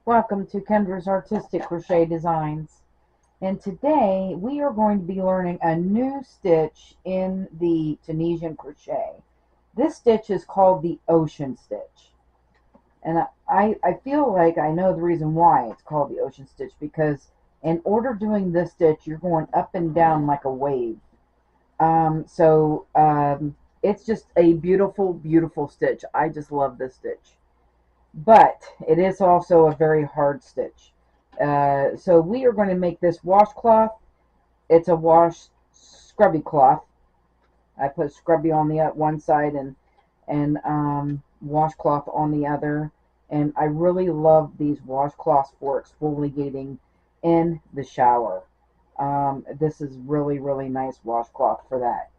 Welcome to Kendra's Artistic Crochet Designs. And today we are going to be learning a new stitch in the Tunisian crochet. This stitch is called the Ocean Stitch. And I feel like I know the reason why it's called the Ocean Stitch, because in order doing this stitch you're going up and down like a wave. It's just a beautiful, beautiful stitch. I just love this stitch. But it is also a very hard stitch. So we are going to make this washcloth. It's a scrubby cloth. I put scrubby on the one side and washcloth on the other. And I really love these washcloths for exfoliating in the shower. This is really, really nice washcloth for that.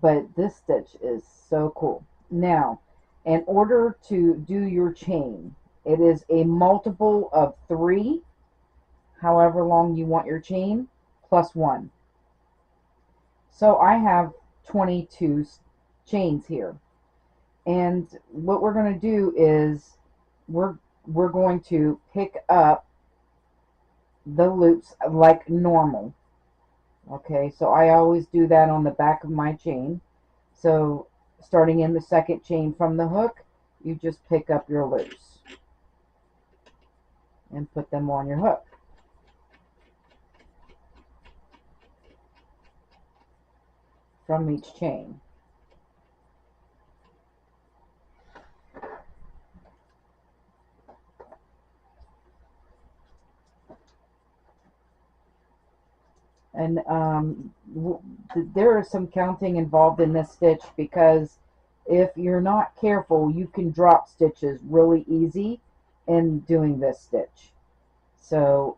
But this stitch is so cool. Now, in order to do your chain, it is a multiple of 3, however long you want your chain, plus 1. So I have 22 chains here. And what we're going to do is we're going to pick up the loops like normal. Okay, so I always do that on the back of my chain. So starting in the second chain from the hook, you just pick up your loops and put them on your hook. From each chain. And there is some counting involved in this stitch, because if you're not careful, you can drop stitches really easy in doing this stitch. So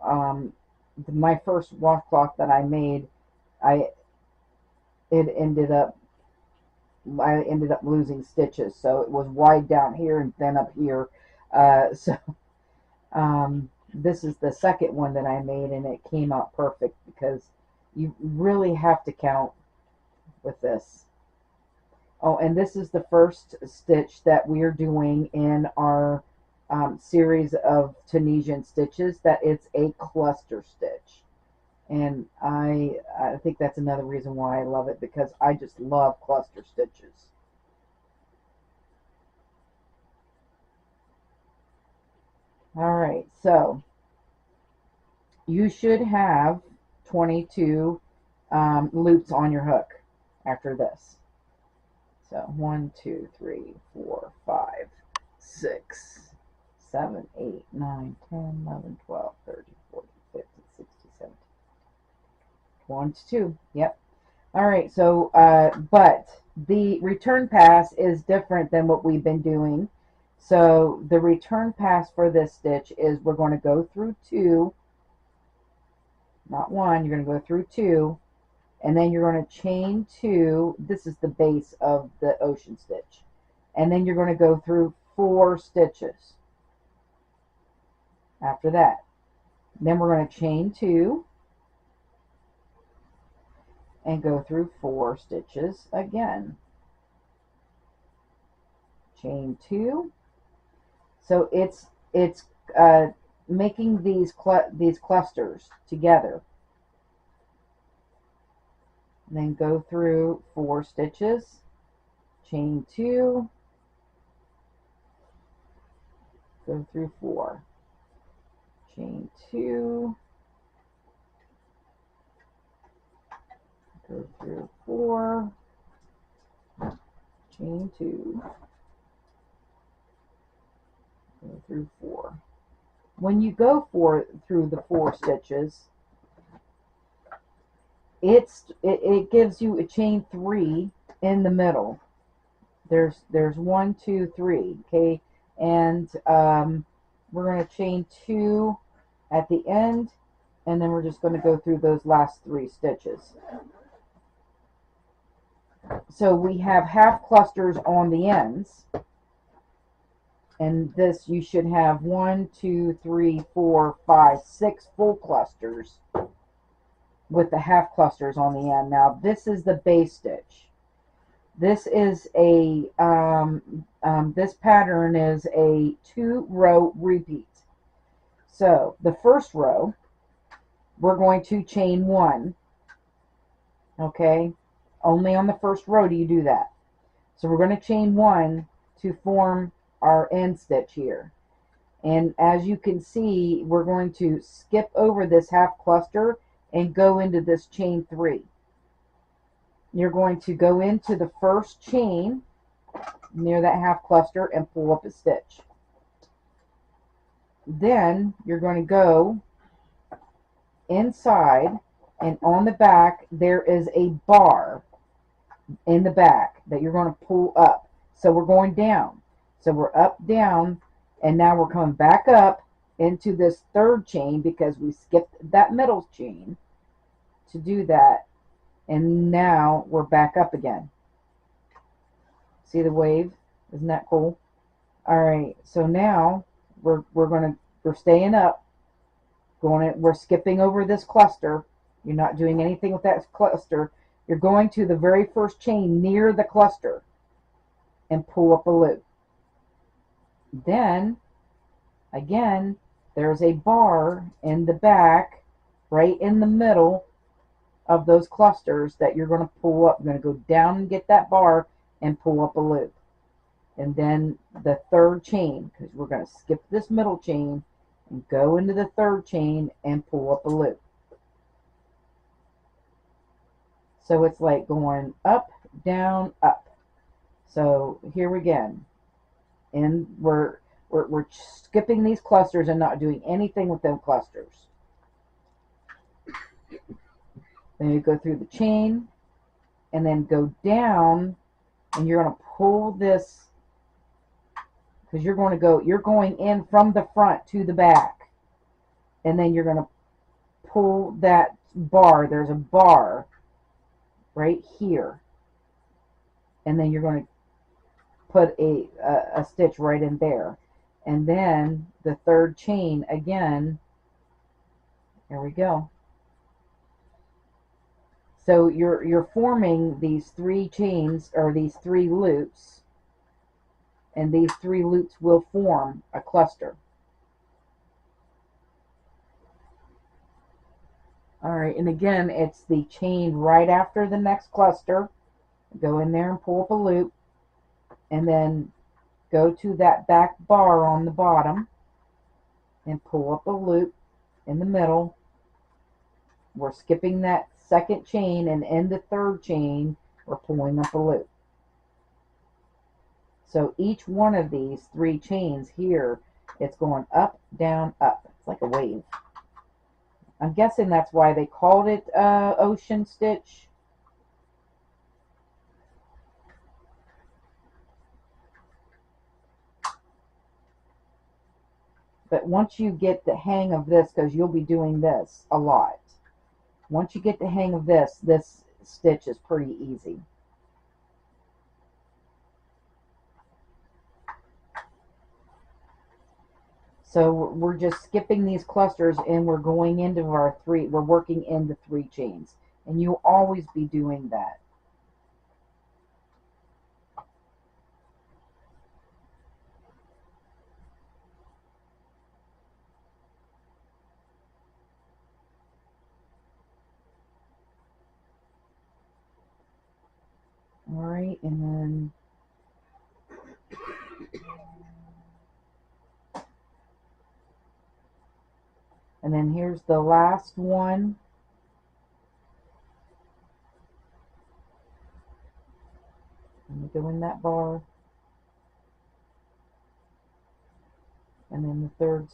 my first washcloth that I made, I ended up losing stitches. So it was wide down here and then up here. This is the second one that I made, and it came out perfect, because you really have to count with this. Oh, and this is the first stitch that we're doing in our series of Tunisian stitches, that it's a cluster stitch. And I think that's another reason why I love it, because I just love cluster stitches. Alright, so you should have 22 loops on your hook after this. So 1, 2, 3, 4, 5, 6, 7, 8, 9, 10, 11, 12, 13, 14, 15, 16, 17, 22. Yep. Alright, so but the return pass is different than what we've been doing. So the return pass for this stitch is we're going to go through 2, not 1, you're going to go through 2, and then you're going to chain 2. This is the base of the Ocean Stitch. And then you're going to go through 4 stitches after that. Then we're going to chain 2 and go through 4 stitches again. Chain 2. So it's making these clusters together. And then go through 4 stitches, chain 2, go through 4, chain 2, go through 4, chain 2, go through 4. When you go through the 4 stitches, it gives you a chain 3 in the middle. There's 1, 2, 3, okay, and we're going to chain 2 at the end, and then we're just going to go through those last 3 stitches. So we have half clusters on the ends, and this you should have 1, 2, 3, 4, 5, 6 full clusters with the half clusters on the end. Now this is the base stitch. This is this pattern is a 2-row repeat. So the first row, we're going to chain 1. Okay, only on the first row do you do that. So we're going to chain 1 to form our end stitch here. And as you can see, we're going to skip over this half cluster and go into this chain 3. You're going to go into the first chain near that half cluster and pull up a stitch. Then you're going to go inside, and on the back there is a bar in the back that you're going to pull up. So we're going down. So we're up, down, and now we're coming back up into this third chain because we skipped that middle chain to do that. And now we're back up again. See the wave? Isn't that cool? Alright, so now we're staying up. We're skipping over this cluster. You're not doing anything with that cluster. You're going to the very first chain near the cluster and pull up a loop. Then again, there's a bar in the back, right in the middle of those clusters that you're going to pull up. You're going to go down and get that bar and pull up a loop. And then the third chain, because we're going to skip this middle chain and go into the third chain and pull up a loop. So it's like going up, down, up. So here we go. And we're skipping these clusters and not doing anything with them clusters. Then you go through the chain and then go down, and you're going to pull this, because you're going in from the front to the back, and then you're going to pull that bar. There's a bar right here, and then you're going to put a stitch right in there, and then the third chain again. There we go. So you're forming these 3 chains, or these 3 loops, and these 3 loops will form a cluster. Alright, and again, it's the chain right after the next cluster. Go in there and pull up a loop, and then go to that back bar on the bottom and pull up a loop in the middle. We're skipping that second chain, and in the third chain we're pulling up a loop. So each one of these 3 chains here, it's going up, down, up. It's like a wave. I'm guessing that's why they called it Ocean Stitch. But once you get the hang of this, because you'll be doing this a lot, once you get the hang of this, this stitch is pretty easy. So we're just skipping these clusters, and we're going into our 3, we're working into 3 chains. And you'll always be doing that. Alright, and then here's the last one. Let me go in that bar. And then the third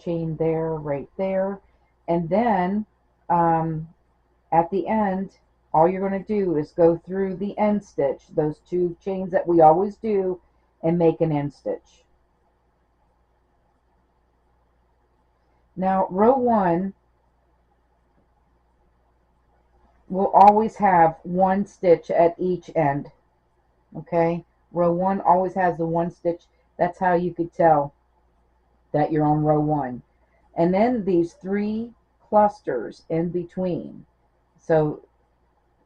chain there, right there. And then at the end, all you're going to do is go through the end stitch, those 2 chains that we always do, and make an end stitch. Now, row 1 will always have 1 stitch at each end. Okay? Row 1 always has the 1 stitch. That's how you could tell that you're on row 1. And then these 3 clusters in between. So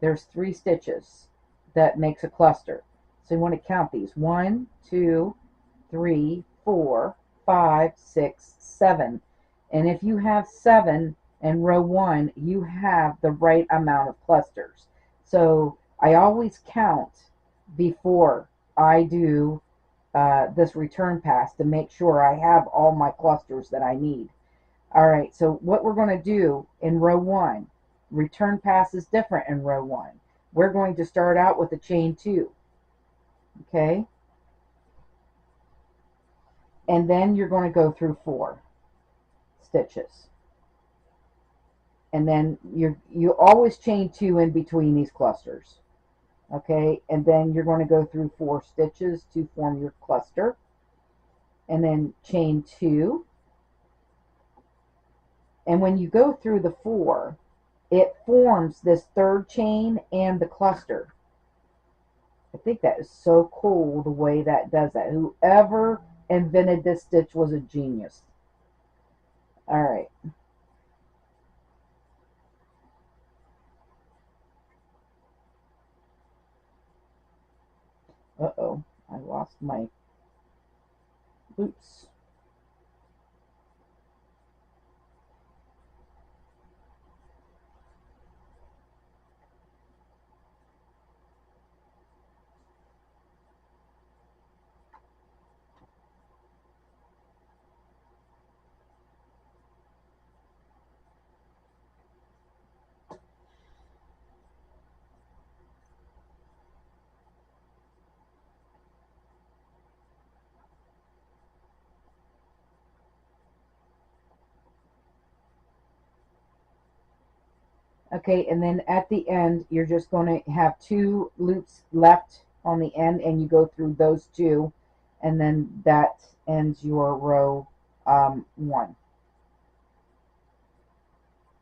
there's 3 stitches. that makes a cluster. So you want to count these. 1, 2, 3, 4, 5, 6, 7. And if you have 7 in row 1, you have the right amount of clusters. So I always count before I do this return pass to make sure I have all my clusters that I need. All right, so what we're going to do in row 1, return pass is different in row 1. We're going to start out with a chain 2, okay? And then you're going to go through 4 stitches. And then you always chain 2 in between these clusters. Okay, and then you're going to go through 4 stitches to form your cluster. And then chain 2. And when you go through the 4, it forms this third chain and the cluster. I think that is so cool the way that does that. Whoever invented this stitch was a genius. All right. Uh-oh, I lost my loops. Okay, and then at the end, you're just going to have 2 loops left on the end, and you go through those 2, and then that ends your row 1.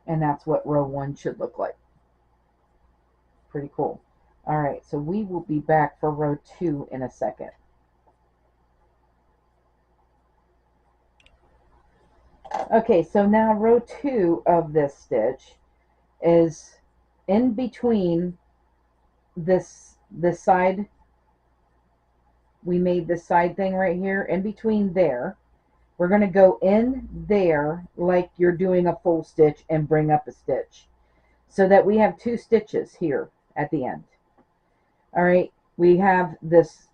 And that's what row 1 should look like. Pretty cool. All right, so we will be back for row 2 in a second. Okay, so now row 2 of this stitch is in between this side. We made this side thing right here. In between there, we're going to go in there like you're doing a full stitch and bring up a stitch, so that we have 2 stitches here at the end. All right, we have this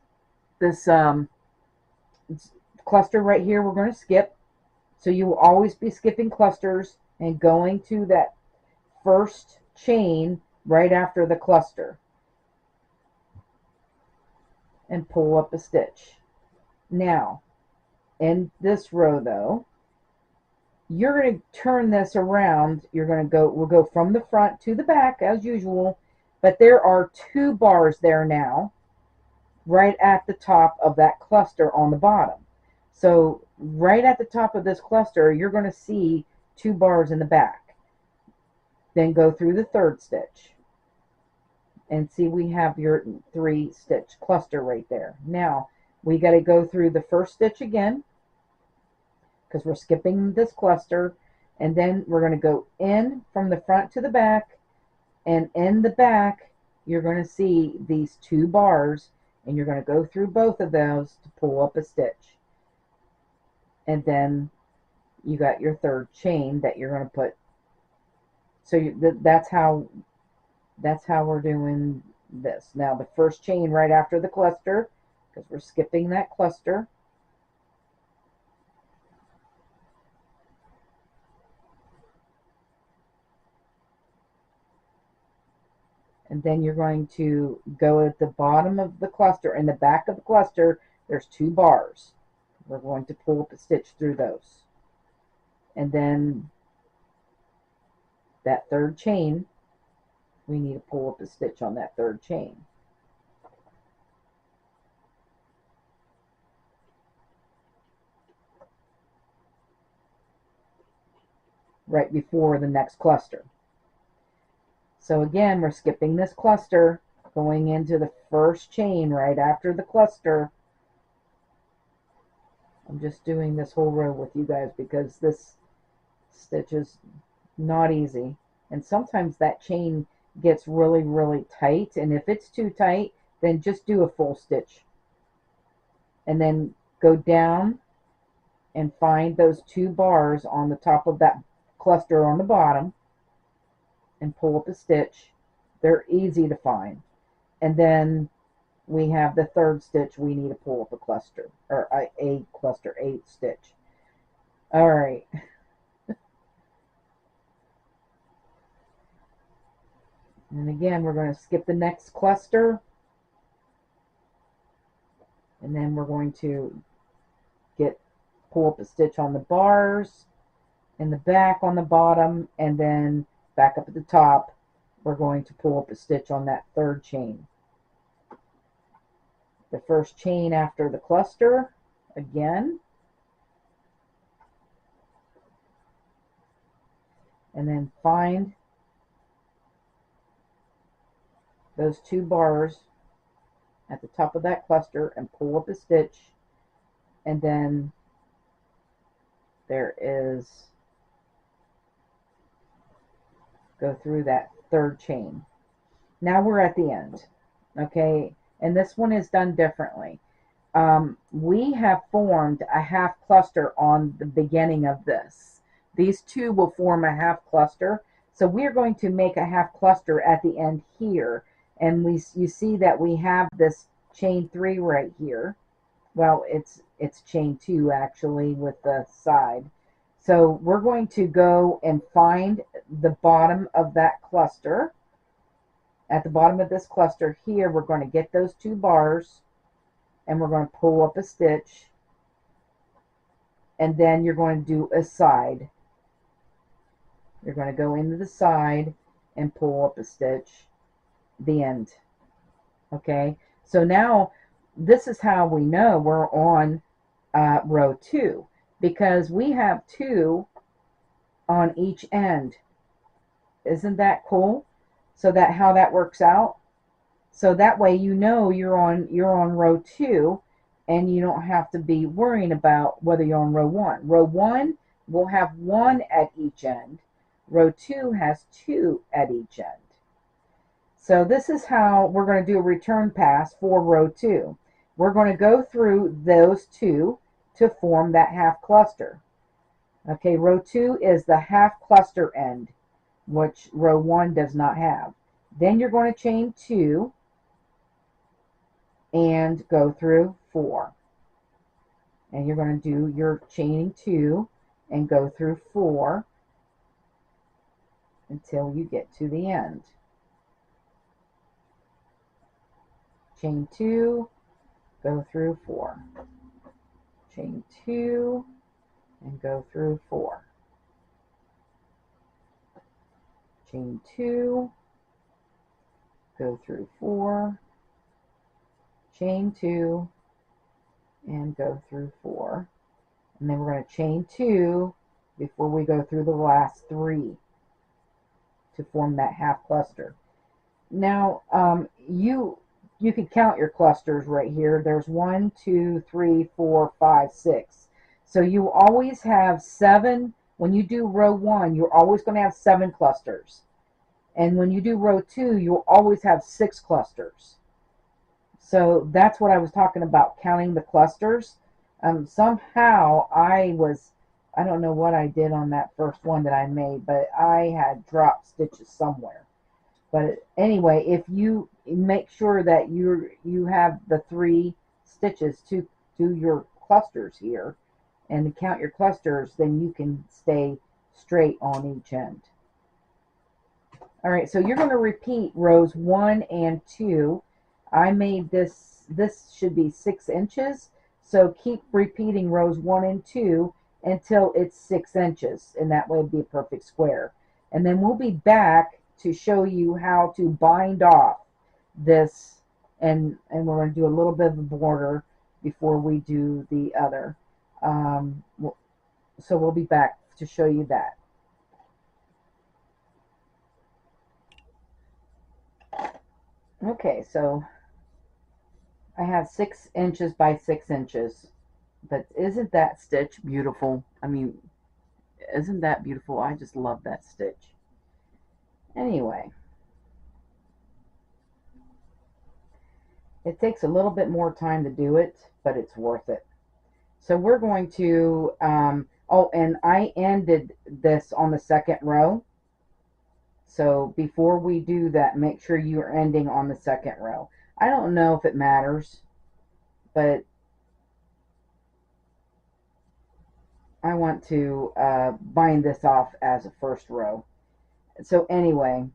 cluster right here we're going to skip. So you will always be skipping clusters and going to that first chain right after the cluster and pull up a stitch. Now, in this row though, you're going to turn this around. We'll go from the front to the back as usual, but there are 2 bars there now, right at the top of that cluster on the bottom. So right at the top of this cluster, you're going to see 2 bars in the back. Then go through the 3rd stitch. And see, we have your 3 stitch cluster right there. Now, we got to go through the 1st stitch again, because we're skipping this cluster. And then we're going to go in from the front to the back. And in the back, you're going to see these 2 bars. And you're going to go through both of those to pull up a stitch. And then you got your 3rd chain that you're going to put. So that's how we're doing this. Now the 1st chain right after the cluster, because we're skipping that cluster. And then you're going to go at the bottom of the cluster. In the back of the cluster, there's 2 bars. We're going to pull up a stitch through those. And then that 3rd chain, we need to pull up a stitch on that 3rd chain. Right before the next cluster. So again, we're skipping this cluster, going into the 1st chain right after the cluster. I'm just doing this whole row with you guys because this stitch is not easy. And sometimes that chain gets really, really tight. And if it's too tight, then just do a full stitch. And then go down and find those 2 bars on the top of that cluster on the bottom and pull up a stitch. They're easy to find. And then we have the 3rd stitch. We need to pull up a cluster, or a cluster, a stitch. All right. And again, we're going to skip the next cluster, and then we're going to pull up a stitch on the bars in the back on the bottom, and then back up at the top we're going to pull up a stitch on that 3rd chain, the first chain after the cluster again, and then find those 2 bars at the top of that cluster and pull up a stitch, and then there is, go through that 3rd chain. Now we're at the end, okay, and this one is done differently. We have formed a half cluster on the beginning of this. These 2 will form a half cluster, so we're going to make a half cluster at the end here, and you see that we have this chain 3 right here. Well, it's chain 2 actually with the side. So we're going to go and find the bottom of that cluster. At the bottom of this cluster here, we're going to get those 2 bars, and we're going to pull up a stitch, and then you're going to do a side. You're going to go into the side and pull up a stitch, the end. Okay, so now this is how we know we're on row 2, because we have 2 on each end. Isn't that cool? So that how that works out. So that way you know you're on row 2, and you don't have to be worrying about whether you're on row 1. Row 1 will have 1 at each end. Row 2 has 2 at each end. So this is how we're going to do a return pass for row 2. We're going to go through those 2 to form that half cluster. Okay, row 2 is the half cluster end, which row 1 does not have. Then you're going to chain 2 and go through 4. And you're going to do your chaining 2 and go through 4 until you get to the end. Chain 2, go through 4. Chain 2 and go through 4. Chain 2, go through 4. Chain 2 and go through 4. And then we're going to chain 2 before we go through the last 3 to form that half cluster. Now you can count your clusters right here. There's 1, 2, 3, 4, 5, 6. So you always have 7. When you do row 1, you're always going to have 7 clusters. And when you do row 2, you'll always have 6 clusters. So that's what I was talking about, counting the clusters. Somehow I don't know what I did on that first one that I made, but I had dropped stitches somewhere. But anyway, if you make sure that you have the 3 stitches to do your clusters here and count your clusters, then you can stay straight on each end. All right, so you're going to repeat rows 1 and 2. I made this should be 6 inches, so keep repeating rows 1 and 2 until it's 6 inches, and that way it'll be a perfect square. And then we'll be back to show you how to bind off this, and we're going to do a little bit of a border before we do the other. So we'll be back to show you that. Okay, so I have 6 inches by 6 inches, but isn't that stitch beautiful? I mean, isn't that beautiful? I just love that stitch. Anyway, It takes a little bit more time to do it, but it's worth it. So we're going to, oh, and I ended this on the second row. So before we do that, make sure you're ending on the second row. I don't know if it matters, but I want to bind this off as a first row. So anyway,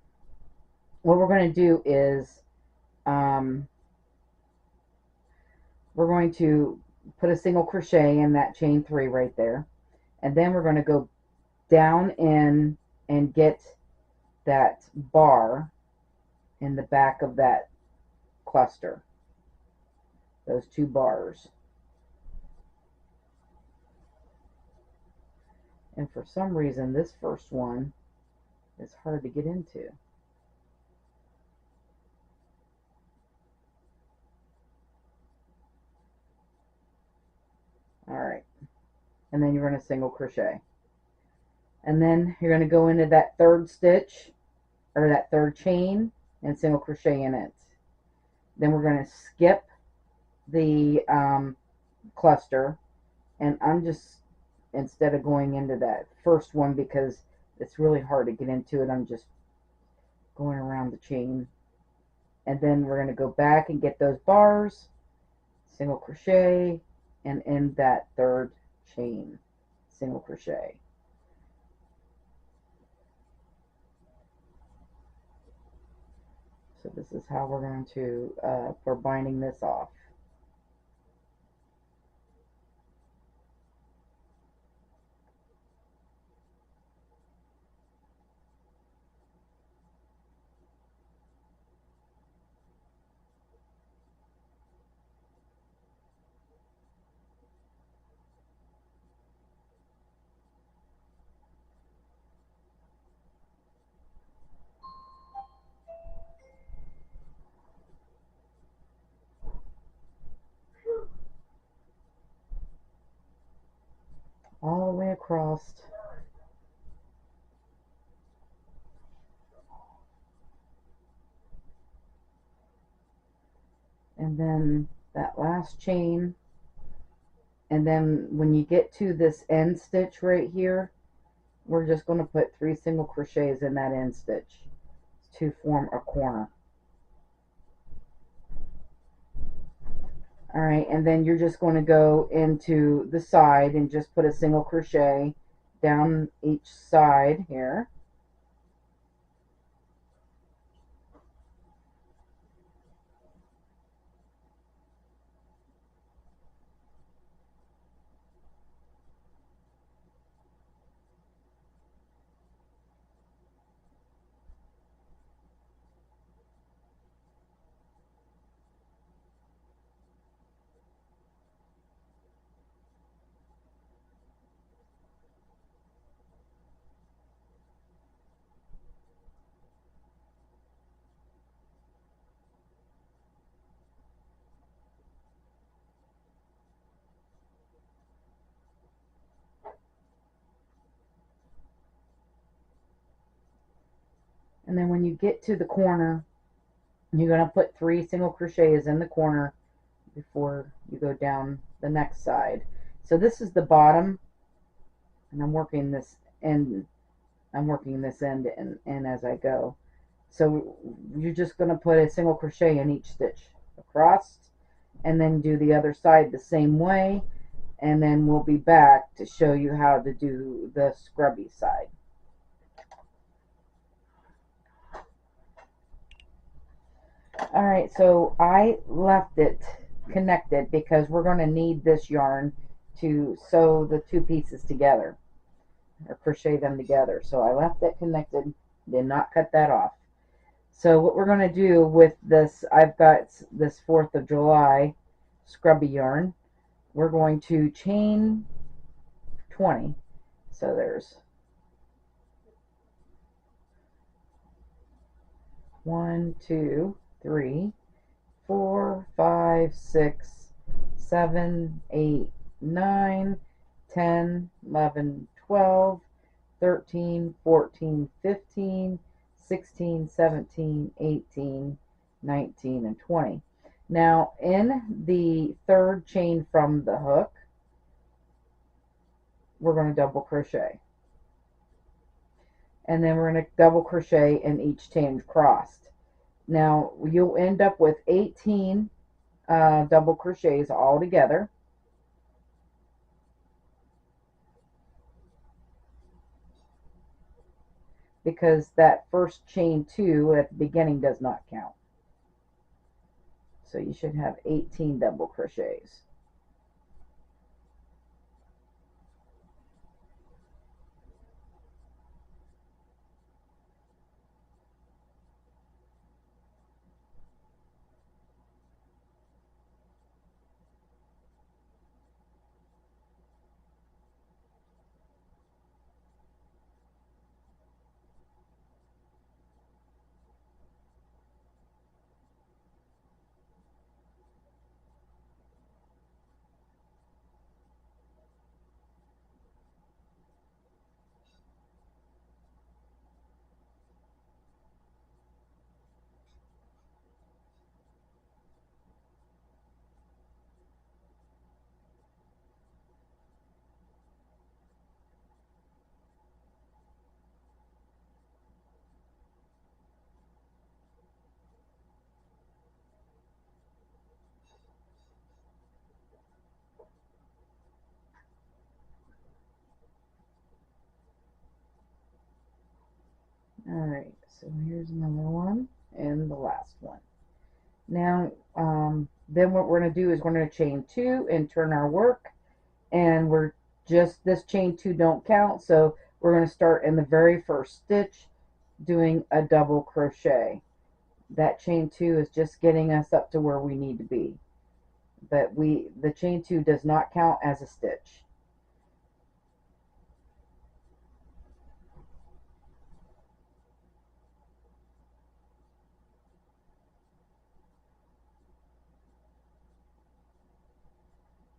what we're going to do is we're going to put a single crochet in that chain 3 right there, and then we're going to go down in and get that bar in the back of that cluster, those 2 bars. And for some reason this first one is hard to get into. Alright, and then you're going to single crochet, and then you're going to go into that third stitch or that third chain and single crochet in it. Then we're going to skip the cluster, and I'm just, instead of going into that first one because it's really hard to get into it, I'm just going around the chain, and then we're going to go back and get those bars, single crochet, and end that third chain, single crochet. So this is how we're going to, for binding this off. All the way across. And then that last chain, and then when you get to this end stitch right here, we're just going to put 3 single crochets in that end stitch to form a corner. Alright, and then you're just going to go into the side and just put a single crochet down each side here. And then when you get to the corner, you're going to put 3 single crochets in the corner before you go down the next side. So this is the bottom, and I'm working this end, in as I go. So you're just going to put a single crochet in each stitch across, and then do the other side the same way, and then we'll be back to show you how to do the scrubby side. Alright, so I left it connected because we're going to need this yarn to sew the 2 pieces together, or crochet them together. So I left it connected, did not cut that off. So what we're going to do with this, I've got this 4th of July scrubby yarn. We're going to chain 20. So there's 1, 2, 3, 4, 5, 6, 7, 8, 9, 10, 11, 12, 13, 14, 15, 16, 17, 18, 19, and 20. Now in the third chain from the hook, we're going to double crochet, and then we're going to double crochet in each chain crossed. Now you'll end up with 18 double crochets all together, because that first chain 2 at the beginning does not count. So you should have 18 double crochets. Alright, so here's another one and the last one. Now, then what we're going to do is we're going to chain 2 and turn our work, and we're just, this chain 2 don't count, so we're going to start in the very first stitch doing a double crochet. That chain 2 is just getting us up to where we need to be, but the chain 2 does not count as a stitch.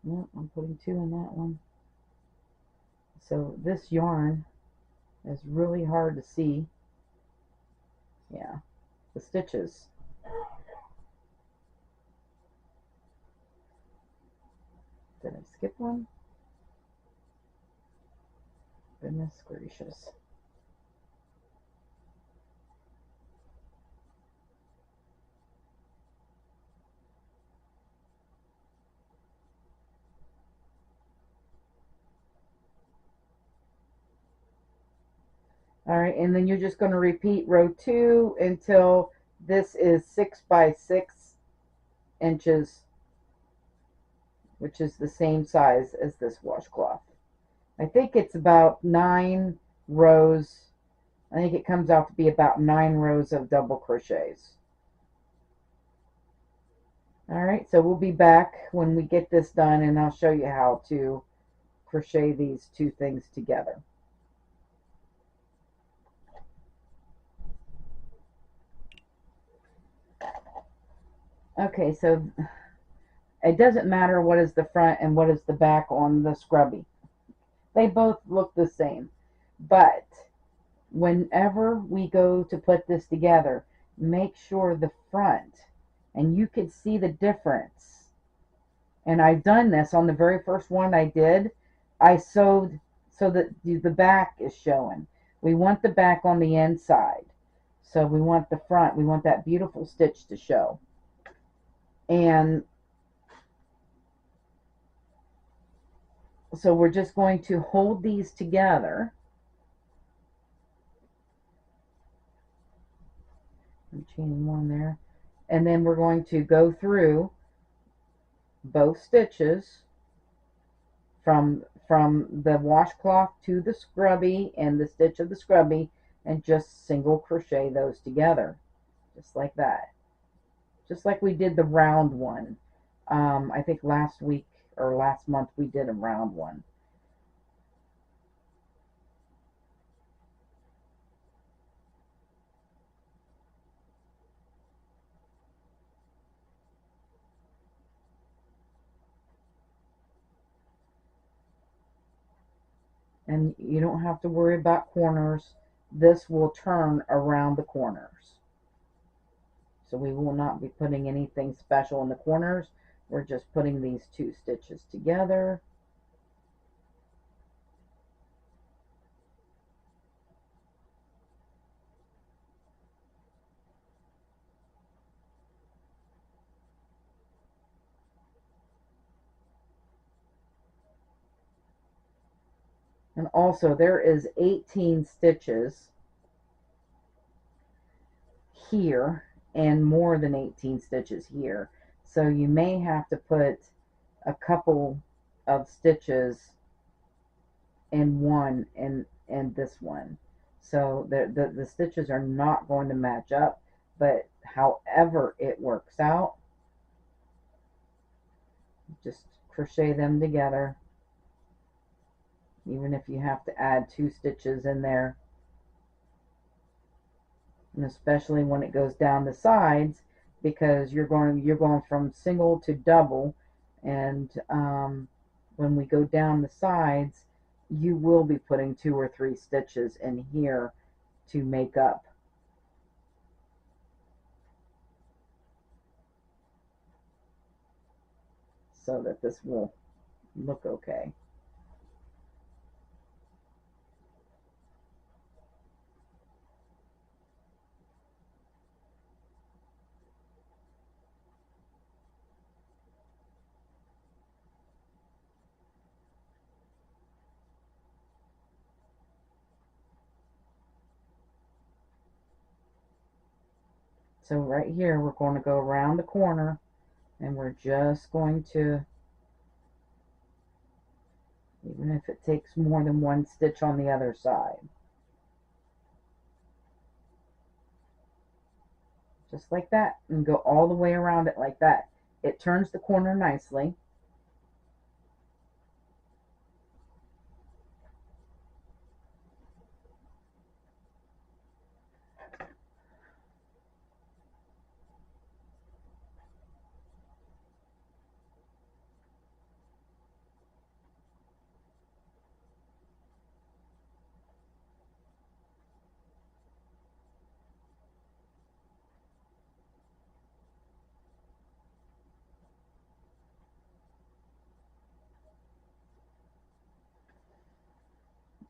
Nope, I'm putting 2 in that one. So this yarn is really hard to see. Yeah, the stitches. Did I skip one? Goodness gracious. Alright, and then you're just going to repeat row 2 until this is 6 by 6 inches, which is the same size as this washcloth. I think it's about 9 rows. I think it comes out to be about 9 rows of double crochets. Alright, so we'll be back when we get this done, and I'll show you how to crochet these two things together. Okay, so it doesn't matter what is the front and what is the back on the scrubby. They both look the same. But whenever we go to put this together, make sure the front, and you can see the difference. And I've done this on the very first one I did. I sewed so that the back is showing. We want the back on the inside. So we want the front, we want that beautiful stitch to show. And so we're just going to hold these together. I'm chaining one there. And then we're going to go through both stitches from the washcloth to the scrubby and the stitch of the scrubby, and just single crochet those together, just like that, just like we did the round one. I think last week or last month we did a round one. And you don't have to worry about corners. This will turn around the corners. So we will not be putting anything special in the corners. We're just putting these 2 stitches together. And also there is 18 stitches here and more than 18 stitches here. So you may have to put a couple of stitches in one and this one. So the stitches are not going to match up, but however it works out, just crochet them together. Even if you have to add 2 stitches in there, and especially when it goes down the sides, because you're going from single to double, and when we go down the sides, you will be putting 2 or 3 stitches in here to make up. So that this will look okay. So right here we're going to go around the corner, and we're just going to, even if it takes more than 1 stitch on the other side, just like that, and go all the way around it like that. It turns the corner nicely.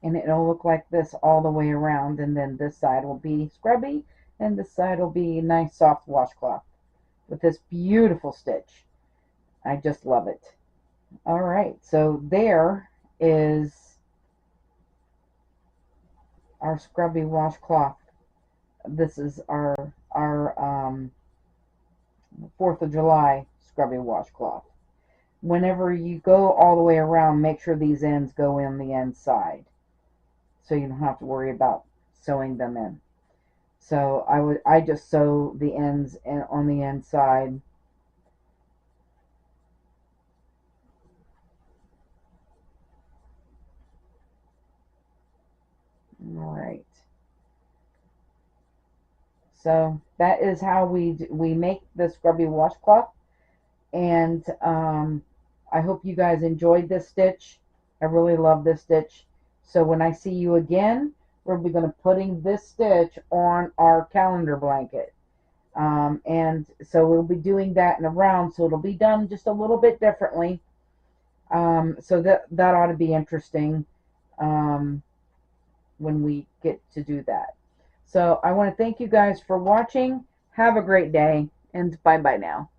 And it'll look like this all the way around, and then this side will be scrubby and this side will be nice soft washcloth with this beautiful stitch. I just love it. All right, so there is our scrubby washcloth. This is our 4th of July scrubby washcloth. Whenever you go all the way around, make sure these ends go in the inside, so you don't have to worry about sewing them in. So I just sew the ends on the inside. All right. So that is how we make the scrubby washcloth, and I hope you guys enjoyed this stitch. I really love this stitch. So when I see you again, we're going to putting this stitch on our calendar blanket. And so we'll be doing that in a round, so it'll be done just a little bit differently. So that ought to be interesting when we get to do that. So I want to thank you guys for watching. Have a great day, and bye bye now.